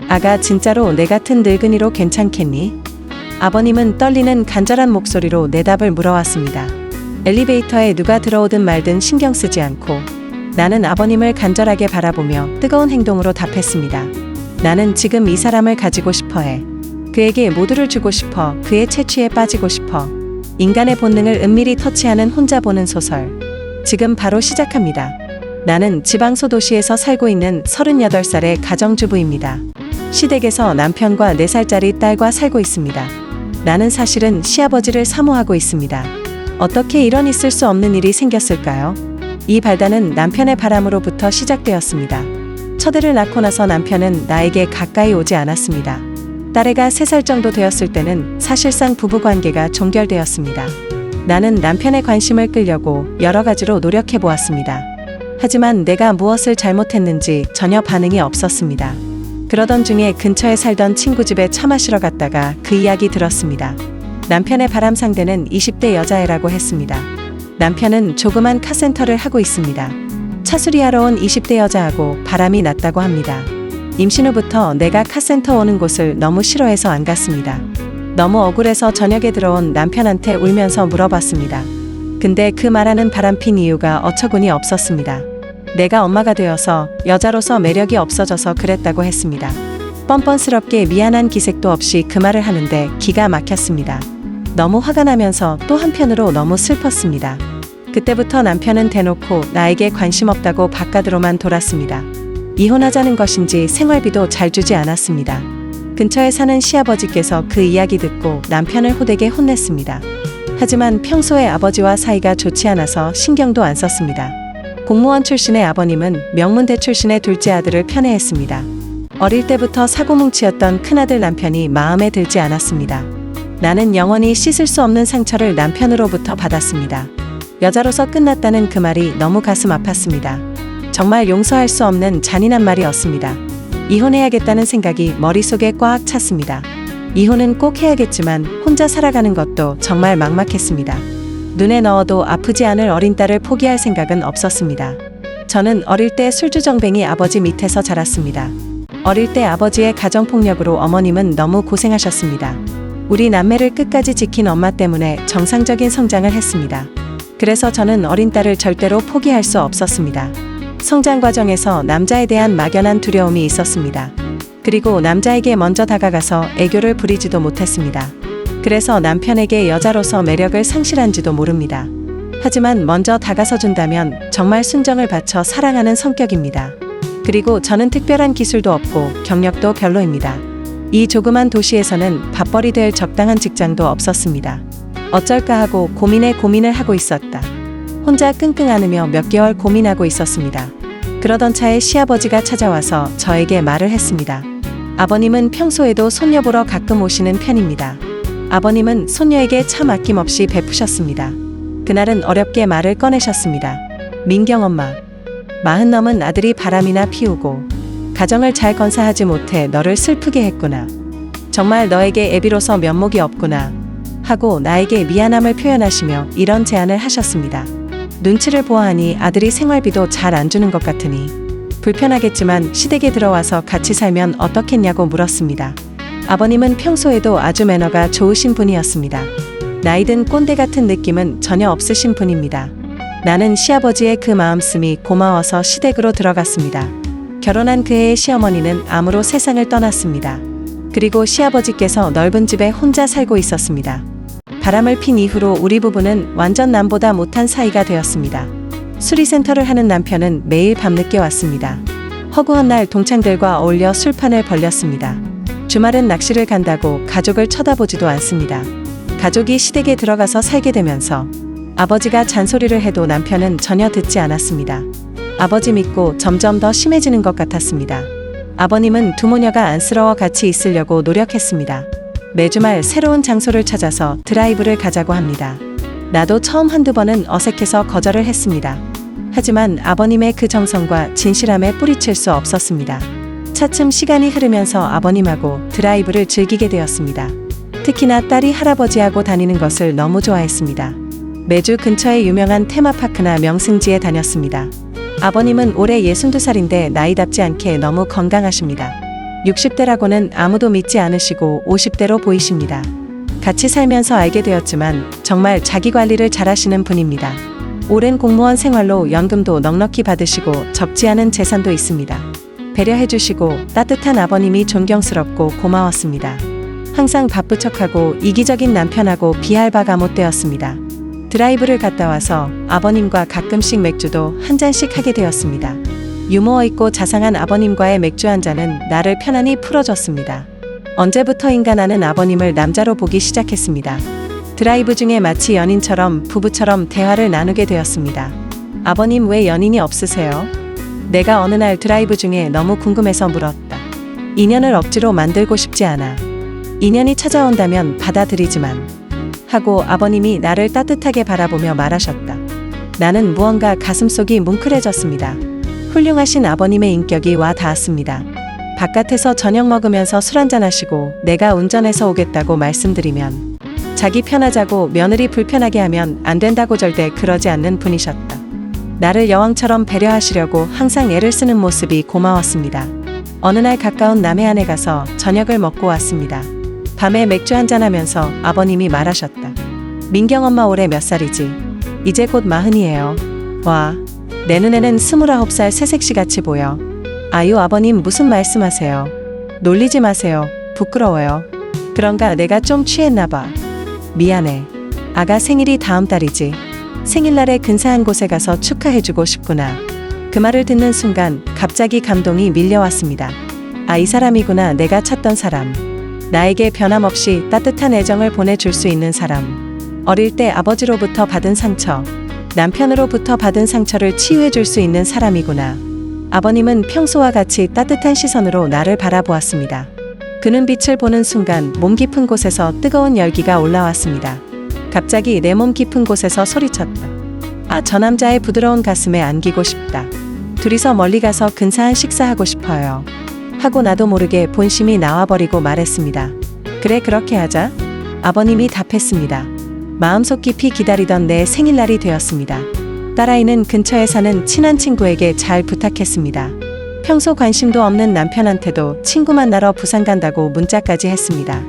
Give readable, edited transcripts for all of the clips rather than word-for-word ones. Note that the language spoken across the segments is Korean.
아가 진짜로 내 같은 늙은이로 괜찮겠니? 아버님은 떨리는 간절한 목소리로 내 답을 물어왔습니다. 엘리베이터에 누가 들어오든 말든 신경 쓰지 않고 나는 아버님을 간절하게 바라보며 뜨거운 행동으로 답했습니다. 나는 지금 이 사람을 가지고 싶어 해. 그에게 모두를 주고 싶어. 그의 채취에 빠지고 싶어. 인간의 본능을 은밀히 터치하는 혼자 보는 소설. 지금 바로 시작합니다. 나는 지방소 도시에서 살고 있는 38살의 가정주부입니다. 시댁에서 남편과 4살짜리 딸과 살고 있습니다. 나는 사실은 시아버지를 사모하고 있습니다. 어떻게 이런 있을 수 없는 일이 생겼을까요? 이 발단은 남편의 바람으로부터 시작되었습니다. 첫애를 낳고 나서 남편은 나에게 가까이 오지 않았습니다. 딸애가 3살 정도 되었을 때는 사실상 부부관계가 종결되었습니다. 나는 남편의 관심을 끌려고 여러 가지로 노력해 보았습니다. 하지만 내가 무엇을 잘못했는지 전혀 반응이 없었습니다. 그러던 중에 근처에 살던 친구 집에 차 마시러 갔다가 그 이야기 들었습니다. 남편의 바람 상대는 20대 여자애라고 했습니다. 남편은 조그만 카센터를 하고 있습니다. 차 수리하러 온 20대 여자하고 바람이 났다고 합니다. 임신 후부터 내가 카센터 오는 곳을 너무 싫어해서 안 갔습니다. 너무 억울해서 저녁에 들어온 남편한테 울면서 물어봤습니다. 근데 그 말하는 바람핀 이유가 어처구니 없었습니다. 내가 엄마가 되어서 여자로서 매력이 없어져서 그랬다고 했습니다. 뻔뻔스럽게 미안한 기색도 없이 그 말을 하는데 기가 막혔습니다. 너무 화가 나면서 또 한편으로 너무 슬펐습니다. 그때부터 남편은 대놓고 나에게 관심 없다고 바깥으로만 돌았습니다. 이혼하자는 것인지 생활비도 잘 주지 않았습니다. 근처에 사는 시아버지께서 그 이야기 듣고 남편을 호되게 혼냈습니다. 하지만 평소에 아버지와 사이가 좋지 않아서 신경도 안 썼습니다. 공무원 출신의 아버님은 명문대 출신의 둘째 아들을 편애했습니다. 어릴 때부터 사고뭉치였던 큰아들 남편이 마음에 들지 않았습니다. 나는 영원히 씻을 수 없는 상처를 남편으로부터 받았습니다. 여자로서 끝났다는 그 말이 너무 가슴 아팠습니다. 정말 용서할 수 없는 잔인한 말이었습니다. 이혼해야겠다는 생각이 머릿속에 꽉 찼습니다. 이혼은 꼭 해야겠지만 혼자 살아가는 것도 정말 막막했습니다. 눈에 넣어도 아프지 않을 어린 딸을 포기할 생각은 없었습니다. 저는 어릴 때 술주정뱅이 아버지 밑에서 자랐습니다. 어릴 때 아버지의 가정폭력으로 어머님은 너무 고생하셨습니다. 우리 남매를 끝까지 지킨 엄마 때문에 정상적인 성장을 했습니다. 그래서 저는 어린 딸을 절대로 포기할 수 없었습니다. 성장 과정에서 남자에 대한 막연한 두려움이 있었습니다. 그리고 남자에게 먼저 다가가서 애교를 부리지도 못했습니다. 그래서 남편에게 여자로서 매력을 상실한지도 모릅니다. 하지만 먼저 다가서 준다면 정말 순정을 바쳐 사랑하는 성격입니다. 그리고 저는 특별한 기술도 없고 경력도 별로입니다. 이 조그만 도시에서는 밥벌이 될 적당한 직장도 없었습니다. 어쩔까 하고 고민에 고민을 하고 있었다. 혼자 끙끙 앓으며 몇 개월 고민하고 있었습니다. 그러던 차에 시아버지가 찾아와서 저에게 말을 했습니다. 아버님은 평소에도 손녀 보러 가끔 오시는 편입니다. 아버님은 손녀에게 참 아낌없이 베푸셨습니다. 그날은 어렵게 말을 꺼내셨습니다. 민경 엄마, 40 넘은 아들이 바람이나 피우고 가정을 잘 건사하지 못해 너를 슬프게 했구나. 정말 너에게 애비로서 면목이 없구나. 하고 나에게 미안함을 표현하시며 이런 제안을 하셨습니다. 눈치를 보아하니 아들이 생활비도 잘 안 주는 것 같으니 불편하겠지만 시댁에 들어와서 같이 살면 어떻겠냐고 물었습니다. 아버님은 평소에도 아주 매너가 좋으신 분이었습니다. 나이든 꼰대 같은 느낌은 전혀 없으신 분입니다. 나는 시아버지의 그 마음씀이 고마워서 시댁으로 들어갔습니다. 결혼한 그해의 시어머니는 암으로 세상을 떠났습니다. 그리고 시아버지께서 넓은 집에 혼자 살고 있었습니다. 바람을 핀 이후로 우리 부부는 완전 남보다 못한 사이가 되었습니다. 수리센터를 하는 남편은 매일 밤늦게 왔습니다. 허구한 날 동창들과 어울려 술판을 벌렸습니다. 주말은 낚시를 간다고 가족을 쳐다보지도 않습니다. 가족이 시댁에 들어가서 살게 되면서 아버지가 잔소리를 해도 남편은 전혀 듣지 않았습니다. 아버지 믿고 점점 더 심해지는 것 같았습니다. 아버님은 두 모녀가 안쓰러워 같이 있으려고 노력했습니다. 매주 말 새로운 장소를 찾아서 드라이브를 가자고 합니다. 나도 처음 한두 번은 어색해서 거절을 했습니다. 하지만 아버님의 그 정성과 진실함에 뿌리칠 수 없었습니다. 차츰 시간이 흐르면서 아버님하고 드라이브를 즐기게 되었습니다. 특히나 딸이 할아버지하고 다니는 것을 너무 좋아했습니다. 매주 근처의 유명한 테마파크나 명승지에 다녔습니다. 아버님은 올해 62살인데 나이답지 않게 너무 건강하십니다. 60대라고는 아무도 믿지 않으시고 50대로 보이십니다. 같이 살면서 알게 되었지만 정말 자기 관리를 잘하시는 분입니다. 오랜 공무원 생활로 연금도 넉넉히 받으시고 적지 않은 재산도 있습니다. 배려해주시고 따뜻한 아버님이 존경스럽고 고마웠습니다. 항상 바쁜 척하고 이기적인 남편하고 비할 바가 못 되었습니다. 드라이브를 갔다 와서 아버님과 가끔씩 맥주도 한 잔씩 하게 되었습니다. 유머 있고 자상한 아버님과의 맥주 한 잔은 나를 편안히 풀어줬습니다. 언제부터인가 나는 아버님을 남자로 보기 시작했습니다. 드라이브 중에 마치 연인처럼 부부처럼 대화를 나누게 되었습니다. 아버님 왜 연인이 없으세요? 내가 어느 날 드라이브 중에 너무 궁금해서 물었다. 인연을 억지로 만들고 싶지 않아. 인연이 찾아온다면 받아들이지만 하고 아버님이 나를 따뜻하게 바라보며 말하셨다. 나는 무언가 가슴속이 뭉클해졌습니다. 훌륭하신 아버님의 인격이 와 닿았습니다. 바깥에서 저녁 먹으면서 술 한잔 하시고 내가 운전해서 오겠다고 말씀드리면 자기 편하자고 며느리 불편하게 하면 안 된다고 절대 그러지 않는 분이셨다. 나를 여왕처럼 배려하시려고 항상 애를 쓰는 모습이 고마웠습니다. 어느 날 가까운 남해안에 가서 저녁을 먹고 왔습니다. 밤에 맥주 한잔 하면서 아버님이 말하셨다. 민경 엄마 올해 몇 살이지? 이제 곧 40이에요. 와, 내 눈에는 29살 새색시 같이 보여. 아유 아버님 무슨 말씀하세요? 놀리지 마세요. 부끄러워요. 그런가 내가 좀 취했나봐. 미안해. 아가 생일이 다음 달이지. 생일날에 근사한 곳에 가서 축하해주고 싶구나. 그 말을 듣는 순간 갑자기 감동이 밀려왔습니다. 아, 이 사람이구나 내가 찾던 사람. 나에게 변함없이 따뜻한 애정을 보내줄 수 있는 사람. 어릴 때 아버지로부터 받은 상처, 남편으로부터 받은 상처를 치유해줄 수 있는 사람이구나. 아버님은 평소와 같이 따뜻한 시선으로 나를 바라보았습니다. 그 눈빛을 보는 순간 몸 깊은 곳에서 뜨거운 열기가 올라왔습니다. 갑자기 내 몸 깊은 곳에서 소리쳤다. 아, 저 남자의 부드러운 가슴에 안기고 싶다. 둘이서 멀리 가서 근사한 식사하고 싶어요. 하고 나도 모르게 본심이 나와버리고 말했습니다. 그래 그렇게 하자. 아버님이 답했습니다. 마음속 깊이 기다리던 내 생일날이 되었습니다. 딸아이는 근처에 사는 친한 친구에게 잘 부탁했습니다. 평소 관심도 없는 남편한테도 친구 만나러 부산 간다고 문자까지 했습니다.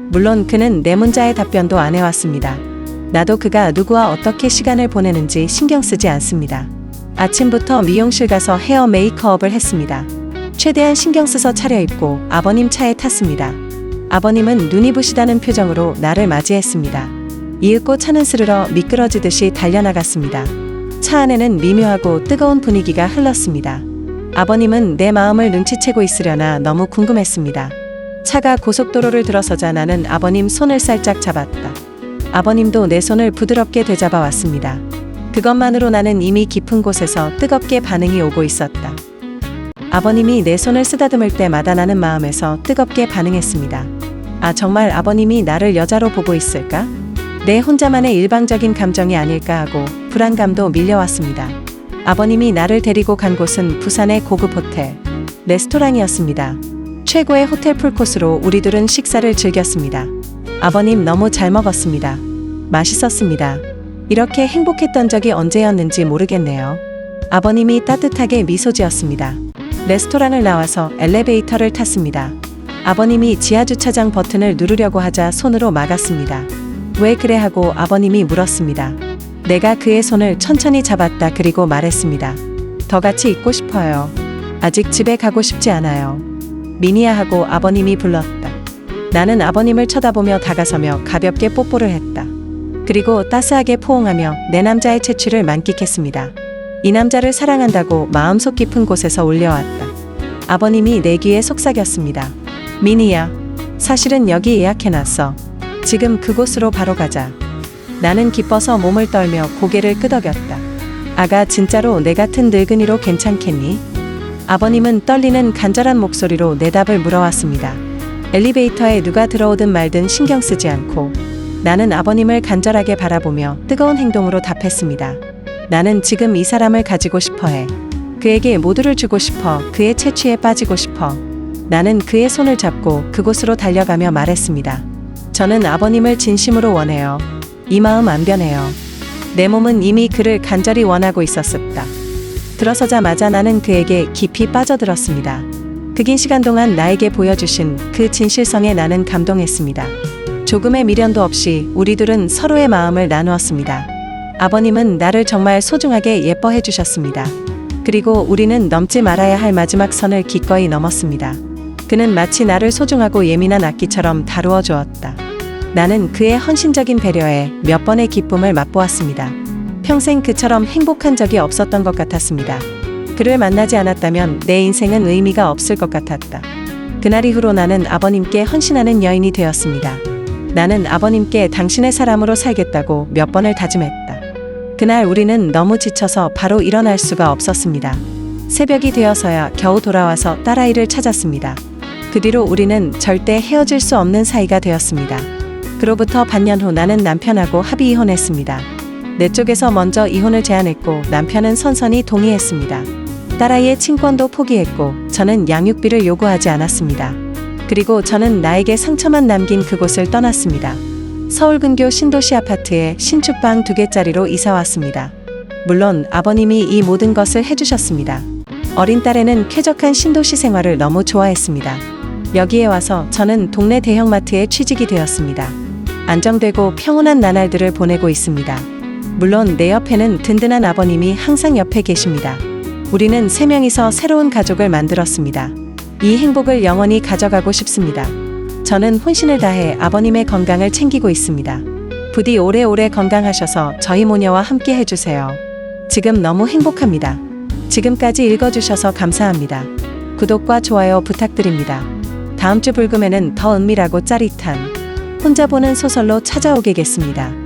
물론 그는 내 문자에 답변도 안 해왔습니다. 나도 그가 누구와 어떻게 시간을 보내는지 신경 쓰지 않습니다. 아침부터 미용실 가서 헤어 메이크업을 했습니다. 최대한 신경 써서 차려입고 아버님 차에 탔습니다. 아버님은 눈이 부시다는 표정으로 나를 맞이했습니다. 이윽고 차는 스르러 미끄러지듯이 달려나갔습니다. 차 안에는 미묘하고 뜨거운 분위기가 흘렀습니다. 아버님은 내 마음을 눈치채고 있으려나 너무 궁금했습니다. 차가 고속도로를 들어서자 나는 아버님 손을 살짝 잡았다. 아버님도 내 손을 부드럽게 되잡아 왔습니다. 그것만으로 나는 이미 깊은 곳에서 뜨겁게 반응이 오고 있었다. 아버님이 내 손을 쓰다듬을 때마다 나는 마음에서 뜨겁게 반응했습니다. 아, 정말 아버님이 나를 여자로 보고 있을까? 내 혼자만의 일방적인 감정이 아닐까 하고 불안감도 밀려왔습니다. 아버님이 나를 데리고 간 곳은 부산의 고급 호텔, 레스토랑이었습니다. 최고의 호텔 풀코스로 우리 둘은 식사를 즐겼습니다. 아버님 너무 잘 먹었습니다. 맛있었습니다. 이렇게 행복했던 적이 언제였는지 모르겠네요. 아버님이 따뜻하게 미소 지었습니다. 레스토랑을 나와서 엘리베이터를 탔습니다. 아버님이 지하주차장 버튼을 누르려고 하자 손으로 막았습니다. 왜 그래 하고 아버님이 물었습니다. 내가 그의 손을 천천히 잡았다. 그리고 말했습니다. 더 같이 있고 싶어요. 아직 집에 가고 싶지 않아요. 미니야 하고 아버님이 불렀다. 나는 아버님을 쳐다보며 다가서며 가볍게 뽀뽀를 했다. 그리고 따스하게 포옹하며 내 남자의 채취를 만끽했습니다. 이 남자를 사랑한다고 마음속 깊은 곳에서 울려왔다. 아버님이 내 귀에 속삭였습니다. 미니야, 사실은 여기 예약해놨어. 지금 그곳으로 바로 가자. 나는 기뻐서 몸을 떨며 고개를 끄덕였다. 아가 진짜로 내 같은 늙은이로 괜찮겠니? 아버님은 떨리는 간절한 목소리로 내 답을 물어왔습니다. 엘리베이터에 누가 들어오든 말든 신경 쓰지 않고 나는 아버님을 간절하게 바라보며 뜨거운 행동으로 답했습니다. 나는 지금 이 사람을 가지고 싶어해. 그에게 모두를 주고 싶어. 그의 채취에 빠지고 싶어. 나는 그의 손을 잡고 그곳으로 달려가며 말했습니다. 저는 아버님을 진심으로 원해요. 이 마음 안 변해요. 내 몸은 이미 그를 간절히 원하고 있었습니다. 들어서자마자 나는 그에게 깊이 빠져들었습니다. 그 긴 시간 동안 나에게 보여주신 그 진실성에 나는 감동했습니다. 조금의 미련도 없이 우리 둘은 서로의 마음을 나누었습니다. 아버님은 나를 정말 소중하게 예뻐해 주셨습니다. 그리고 우리는 넘지 말아야 할 마지막 선을 기꺼이 넘었습니다. 그는 마치 나를 소중하고 예민한 악기처럼 다루어 주었다. 나는 그의 헌신적인 배려에 몇 번의 기쁨을 맛보았습니다. 평생 그처럼 행복한 적이 없었던 것 같았습니다. 그를 만나지 않았다면 내 인생은 의미가 없을 것 같았다. 그날 이후로 나는 아버님께 헌신하는 여인이 되었습니다. 나는 아버님께 당신의 사람으로 살겠다고 몇 번을 다짐했다. 그날 우리는 너무 지쳐서 바로 일어날 수가 없었습니다. 새벽이 되어서야 겨우 돌아와서 딸아이를 찾았습니다. 그 뒤로 우리는 절대 헤어질 수 없는 사이가 되었습니다. 그로부터 반년 후 나는 남편하고 합의 이혼했습니다. 내 쪽에서 먼저 이혼을 제안했고 남편은 선선히 동의했습니다. 딸아이의 친권도 포기했고 저는 양육비를 요구하지 않았습니다. 그리고 저는 나에게 상처만 남긴 그곳을 떠났습니다. 서울 근교 신도시 아파트에 신축방 2개짜리로 이사 왔습니다. 물론 아버님이 이 모든 것을 해주셨습니다. 어린 딸에는 쾌적한 신도시 생활을 너무 좋아했습니다. 여기에 와서 저는 동네 대형마트에 취직이 되었습니다. 안정되고 평온한 나날들을 보내고 있습니다. 물론 내 옆에는 든든한 아버님이 항상 옆에 계십니다. 우리는 3명이서 새로운 가족을 만들었습니다. 이 행복을 영원히 가져가고 싶습니다. 저는 혼신을 다해 아버님의 건강을 챙기고 있습니다. 부디 오래오래 건강하셔서 저희 모녀와 함께 해주세요. 지금 너무 행복합니다. 지금까지 읽어주셔서 감사합니다. 구독과 좋아요 부탁드립니다. 다음 주 불금에는 더 은밀하고 짜릿한 혼자 보는 소설로 찾아오겠습니다.